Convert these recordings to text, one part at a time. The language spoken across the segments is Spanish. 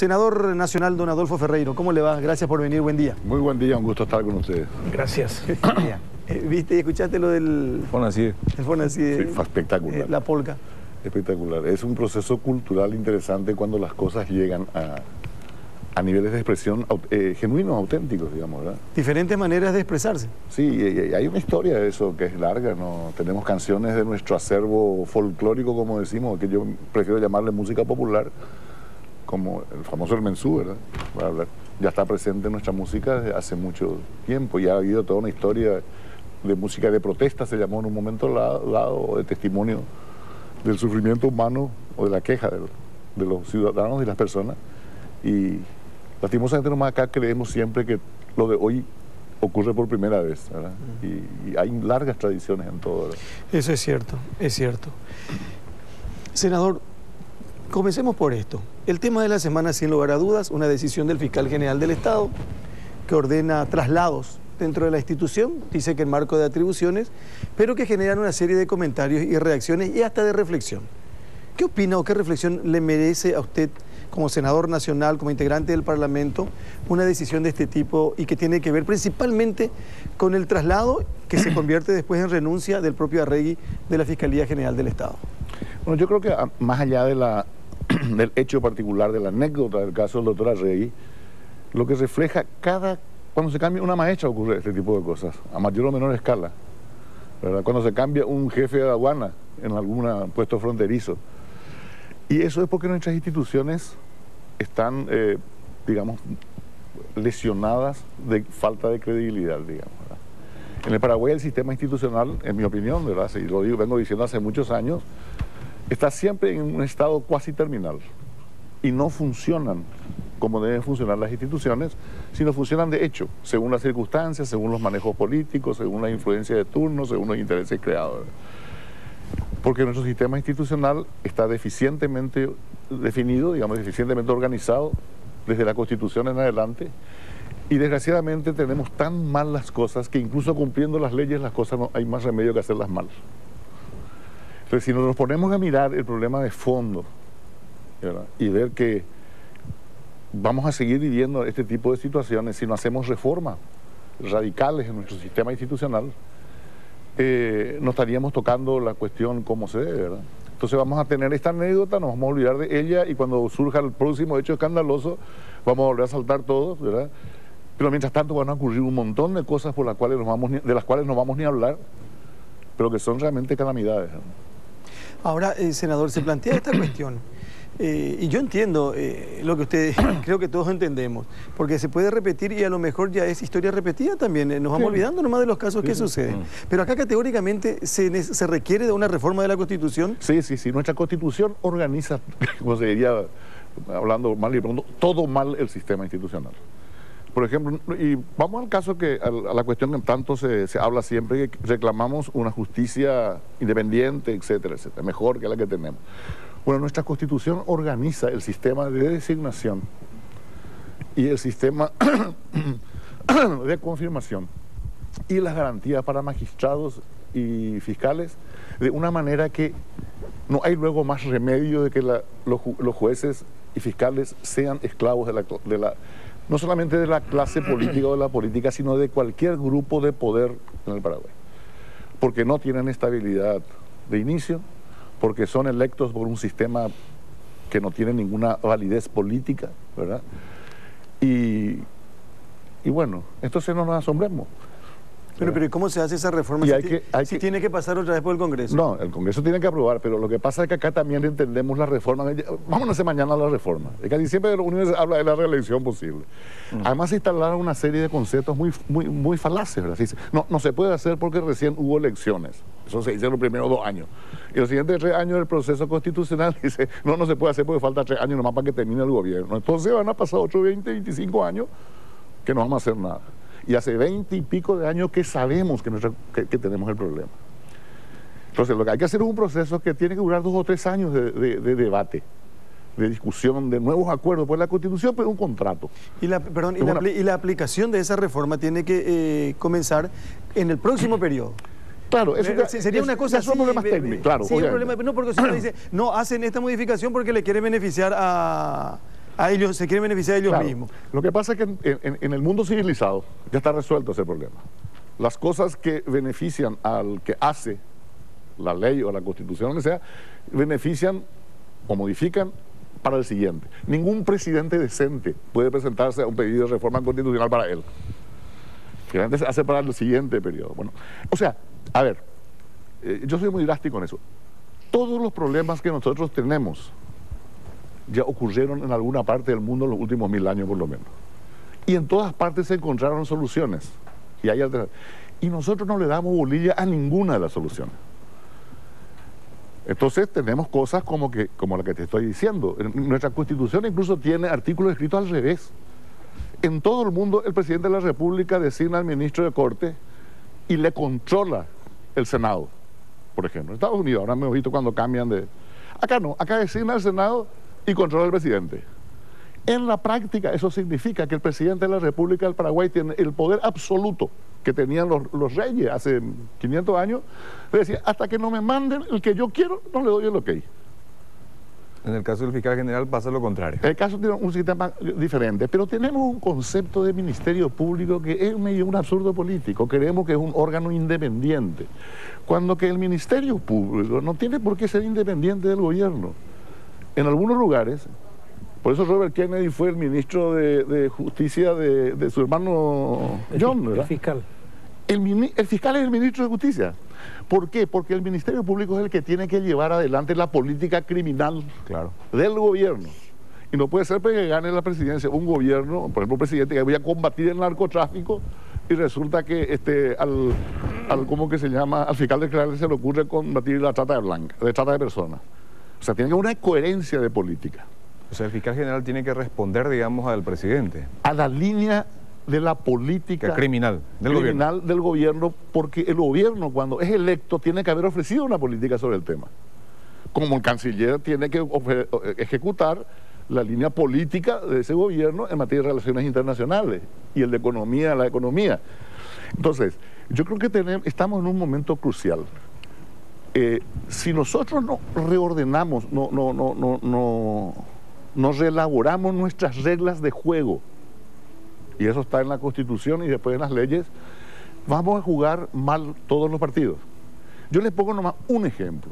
Senador nacional don Adolfo Ferreiro, ¿cómo le va? Gracias por venir, buen día. Muy buen día, un gusto estar con ustedes. Gracias. ¿Viste y escuchaste lo del Fonacier? El Fonacier. Sí, fue espectacular. La polca. Espectacular. Es un proceso cultural interesante cuando las cosas llegan a niveles de expresión genuinos, auténticos, digamos, ¿verdad? Diferentes maneras de expresarse. Sí, y hay una historia de eso que es larga, ¿no? Tenemos canciones de nuestro acervo folclórico, como decimos, que yo prefiero llamarle música popular, como el famoso El Mensú, ¿verdad? Para hablar. Ya está presente en nuestra música desde hace mucho tiempo y ha habido toda una historia de música de protesta, se llamó en un momento dado, de testimonio del sufrimiento humano o de la queja de los ciudadanos y las personas. Y lastimosamente nomás acá creemos siempre que lo de hoy ocurre por primera vez, ¿verdad? Y hay largas tradiciones en todo, ¿verdad? Eso es cierto, es cierto. Senador, comencemos por esto. El tema de la semana, sin lugar a dudas, una decisión del fiscal general del Estado que ordena traslados dentro de la institución, dice que en marco de atribuciones, pero que generan una serie de comentarios y reacciones y hasta de reflexión. ¿Qué opina o qué reflexión le merece a usted como senador nacional, como integrante del Parlamento, una decisión de este tipo y que tiene que ver principalmente con el traslado que se convierte después en renuncia del propio Arregui de la Fiscalía General del Estado? Bueno, yo creo que más allá de del hecho particular, de la anécdota del caso del doctor Arregui, lo que refleja cuando se cambia una maestra ocurre este tipo de cosas, a mayor o menor escala, ¿verdad? Cuando se cambia un jefe de aduana en algún puesto fronterizo. Y eso es porque nuestras instituciones están, digamos, lesionadas de falta de credibilidad, digamos, ¿verdad? En el Paraguay el sistema institucional, en mi opinión, ¿verdad? Y lo vengo diciendo hace muchos años, está siempre en un estado cuasi terminal y no funcionan como deben funcionar las instituciones, sino funcionan de hecho, según las circunstancias, según los manejos políticos, según la influencia de turno, según los intereses creados. Porque nuestro sistema institucional está deficientemente definido, digamos, deficientemente organizado desde la Constitución en adelante, y desgraciadamente tenemos tan mal las cosas que incluso cumpliendo las leyes las cosas no hay más remedio que hacerlas mal. Entonces, si nos ponemos a mirar el problema de fondo, ¿verdad? Y ver que vamos a seguir viviendo este tipo de situaciones si no hacemos reformas radicales en nuestro sistema institucional, no estaríamos tocando la cuestión como se debe, ¿verdad? Entonces vamos a tener esta anécdota, nos vamos a olvidar de ella y cuando surja el próximo hecho escandaloso vamos a volver a saltar todos, ¿verdad? Pero mientras tanto van a ocurrir un montón de cosas de las cuales no vamos ni a hablar, pero que son realmente calamidades, ¿verdad? Ahora, senador, se plantea esta cuestión, y yo entiendo lo que ustedes, creo que todos entendemos, porque se puede repetir y a lo mejor ya es historia repetida también, nos vamos olvidando nomás de los casos que suceden. Pero acá categóricamente se requiere de una reforma de la Constitución. Sí, nuestra Constitución organiza, como se diría, hablando mal y pronto, todo mal el sistema institucional. Por ejemplo, y vamos al caso a la cuestión que tanto se habla siempre, que reclamamos una justicia independiente, etcétera, etcétera, mejor que la que tenemos. Bueno, nuestra Constitución organiza el sistema de designación y el sistema de confirmación y las garantías para magistrados y fiscales de una manera que no hay luego más remedio de que los jueces y fiscales sean esclavos no solamente de la clase política o de la política, sino de cualquier grupo de poder en el Paraguay. Porque no tienen estabilidad de inicio, porque son electos por un sistema que no tiene ninguna validez política, ¿verdad? Y bueno, entonces no nos asombremos. Pero ¿y cómo se hace esa reforma si tiene que pasar otra vez por el Congreso? No, el Congreso tiene que aprobar, pero lo que pasa es que acá también entendemos la reforma. Vamos a hacer mañana la reforma. Es casi siempre lo único que se habla de la reelección posible. Además se instalaron una serie de conceptos muy falaces, ¿verdad? No se puede hacer porque recién hubo elecciones. Eso se dice en los primeros 2 años. Y los siguientes 3 años del proceso constitucional dice, no se puede hacer porque falta 3 años nomás para que termine el gobierno. Entonces van a pasar otros 20, 25 años que no vamos a hacer nada. Y hace 20 y pico de años que sabemos que tenemos el problema. Entonces lo que hay que hacer es un proceso que tiene que durar 2 o 3 años de debate, de discusión, de nuevos acuerdos. Pues la Constitución es un contrato. Y la aplicación de esa reforma tiene que comenzar en el próximo periodo. Claro, eso sería una cosa así. Son problemas técnicos, claro. Sí, un problema, no, porque si uno dice, no, hacen esta modificación porque le quiere beneficiar a A ellos se quieren beneficiar de ellos Claro, mismos. lo que pasa es que en el mundo civilizado ya está resuelto ese problema. Las cosas que benefician al que hace la ley o la constitución, lo que sea, benefician o modifican para el siguiente. Ningún presidente decente puede presentarse a un pedido de reforma constitucional para él. Generalmente se hace para el siguiente periodo. Bueno, o sea, a ver, yo soy muy drástico en eso. Todos los problemas que nosotros tenemos ya ocurrieron en alguna parte del mundo en los últimos 1000 años por lo menos. Y en todas partes se encontraron soluciones. Y hay alternativas. Y nosotros no le damos bolilla a ninguna de las soluciones. Entonces tenemos cosas como la que te estoy diciendo. Nuestra Constitución incluso tiene artículos escritos al revés. En todo el mundo el presidente de la República designa al ministro de Corte y le controla el Senado, por ejemplo. En Estados Unidos, ahora me he visto cuando cambian de... Acá no, acá designa al Senado y controla al presidente. En la práctica eso significa que el presidente de la República del Paraguay tiene el poder absoluto que tenían los reyes hace 500 años. Le decía, hasta que no me manden el que yo quiero, no le doy el ok. En el caso del fiscal general pasa lo contrario. El caso tiene un sistema diferente, pero tenemos un concepto de ministerio público que es medio un absurdo político. Creemos que es un órgano independiente, cuando que el ministerio público no tiene por qué ser independiente del gobierno. En algunos lugares, por eso Robert Kennedy fue el ministro de Justicia de su hermano John, ¿verdad? El fiscal. El fiscal es el ministro de Justicia. ¿Por qué? Porque el Ministerio Público es el que tiene que llevar adelante la política criminal del gobierno. Y no puede ser que gane la presidencia un gobierno, por ejemplo, un presidente que voy a combatir el narcotráfico y resulta que ¿cómo que se llama? Al fiscal general se le ocurre combatir la trata de personas. O sea, tiene que haber una coherencia de política. O sea, el fiscal general tiene que responder, digamos, al presidente. A la línea de la política criminal del gobierno, porque el gobierno cuando es electo tiene que haber ofrecido una política sobre el tema. Como el canciller tiene que ejecutar la línea política de ese gobierno en materia de relaciones internacionales y el de economía, la economía. Entonces, yo creo que estamos en un momento crucial. Si nosotros no reordenamos, no reelaboramos nuestras reglas de juego, y eso está en la Constitución y después en las leyes, vamos a jugar mal todos los partidos. Yo les pongo nomás un ejemplo,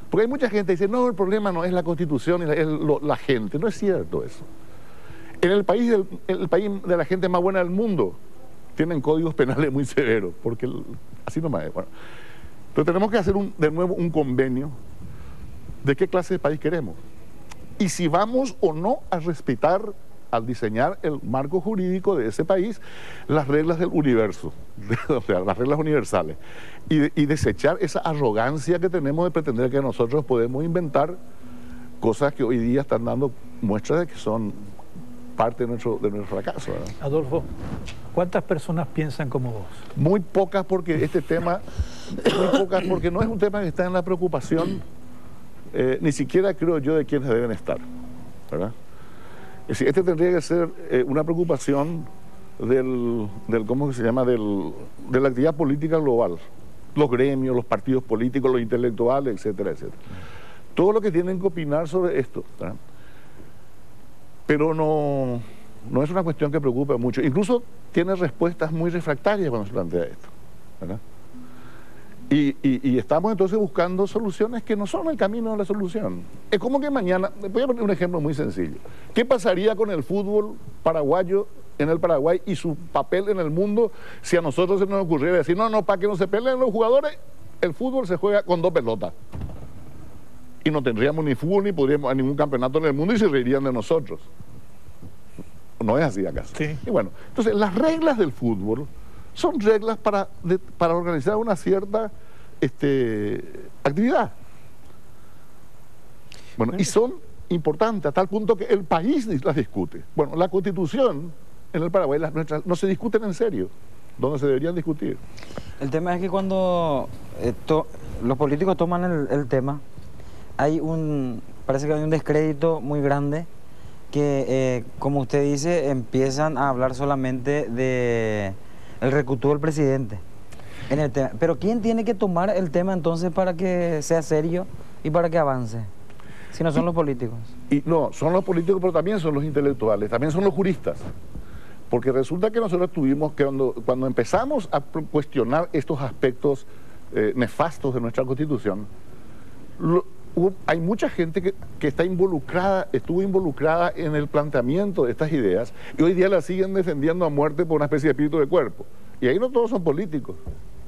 porque hay mucha gente que dice, no, el problema no es la Constitución, es la gente. No es cierto eso. En el país de la gente más buena del mundo, tienen códigos penales muy severos, porque así nomás es. Bueno, entonces tenemos que hacer de nuevo un convenio de qué clase de país queremos. Y si vamos o no a respetar, al diseñar el marco jurídico de ese país, las reglas del universo, o sea, las reglas universales, y desechar esa arrogancia que tenemos de pretender que nosotros podemos inventar cosas que hoy día están dando muestras de que son parte de nuestro fracaso, ¿verdad? Adolfo, ¿cuántas personas piensan como vos? Muy pocas, porque porque no es un tema que está en la preocupación, ni siquiera creo yo de quienes deben estar, ¿verdad? Es decir, tendría que ser una preocupación ¿cómo se llama? De la actividad política global. Los gremios, los partidos políticos, los intelectuales, etcétera, etcétera. Todo lo que tienen que opinar sobre esto, ¿verdad? Pero no es una cuestión que preocupe mucho. Incluso tiene respuestas muy refractarias cuando se plantea esto, ¿verdad? Y estamos entonces buscando soluciones que no son el camino de la solución. Es como que mañana, voy a poner un ejemplo muy sencillo. ¿Qué pasaría con el fútbol paraguayo en el Paraguay y su papel en el mundo si a nosotros se nos ocurriera decir, no, para que no se peleen los jugadores, el fútbol se juega con 2 pelotas? Y no tendríamos ni fútbol ni podríamos a ningún campeonato en el mundo y se reirían de nosotros. No es así acaso. Sí. Y bueno, entonces las reglas del fútbol son reglas para organizar una cierta actividad. Bueno, y son importantes a tal punto que el país las discute. Bueno, la Constitución en el Paraguay, las nuestras, no se discuten en serio, donde se deberían discutir. El tema es que cuando los políticos toman el tema, parece que hay un descrédito muy grande que, como usted dice, empiezan a hablar solamente de el recutó del presidente en el tema. Pero ¿quién tiene que tomar el tema entonces para que sea serio y para que avance? Si no son los políticos. Y no, son los políticos, pero también son los intelectuales, también son los juristas. Porque resulta que nosotros tuvimos que cuando empezamos a cuestionar estos aspectos nefastos de nuestra Constitución, hay mucha gente que está estuvo involucrada en el planteamiento de estas ideas y hoy día las siguen defendiendo a muerte por una especie de espíritu de cuerpo. Y ahí no todos son políticos.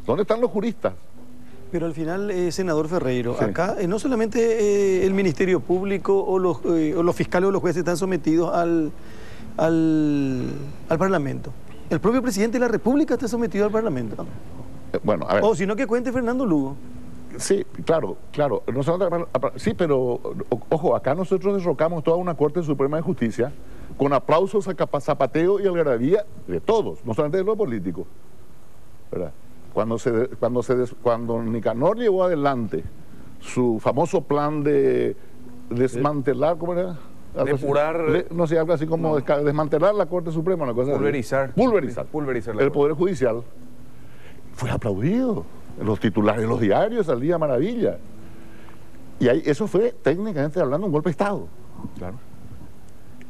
¿Dónde están los juristas? Pero al final, senador Ferreiro, Sí. acá no solamente el Ministerio Público o los fiscales o los jueces están sometidos al Parlamento. El propio presidente de la República está sometido al Parlamento. Bueno, a ver. O si no, que cuente Fernando Lugo. Sí, claro. Sí, pero ojo, acá nosotros derrocamos toda una Corte Suprema de Justicia con aplausos a zapateo y algarabía de todos, no solamente de los políticos, ¿verdad? Cuando Nicanor llevó adelante su famoso plan de desmantelar, ¿cómo era? Depurar. No sé, algo así como desmantelar la Corte Suprema, una cosa así. Pulverizar. Pulverizar la el Corte. Poder Judicial. Fue aplaudido. En los titulares de los diarios salía maravilla. Y ahí, eso fue, técnicamente hablando, un golpe de Estado. Claro.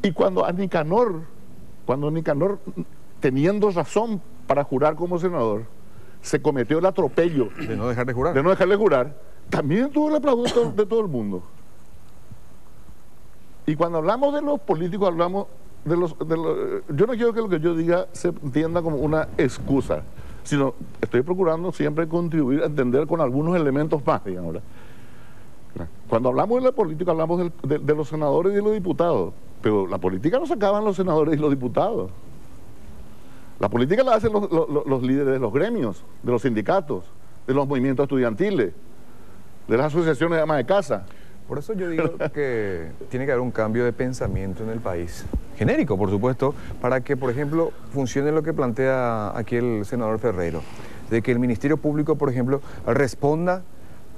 Y cuando Nicanor, teniendo razón para jurar como senador, se cometió el atropello De no dejar de jurar. de no dejarle jurar, también tuvo el aplauso de todo el mundo. Y cuando hablamos de los políticos, hablamos de los... Yo no quiero que lo que yo diga se entienda como una excusa, sino estoy procurando siempre contribuir a entender con algunos elementos más, digamos, ¿verdad? Cuando hablamos de la política, hablamos de los senadores y de los diputados, pero la política no se acaba en los senadores y los diputados. La política la hacen los líderes de los gremios, de los sindicatos, de los movimientos estudiantiles, de las asociaciones de amas de casa. Por eso yo digo que tiene que haber un cambio de pensamiento en el país. Genérico, por supuesto, para que, por ejemplo, funcione lo que plantea aquí el senador Ferreiro, de que el Ministerio Público, por ejemplo, responda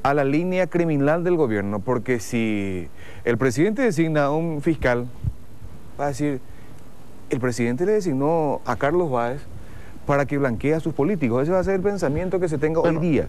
a la línea criminal del gobierno, porque si el presidente designa a un fiscal, va a decir, el presidente le designó a Carlos Báez para que blanquee a sus políticos. Ese va a ser el pensamiento que se tenga hoy día.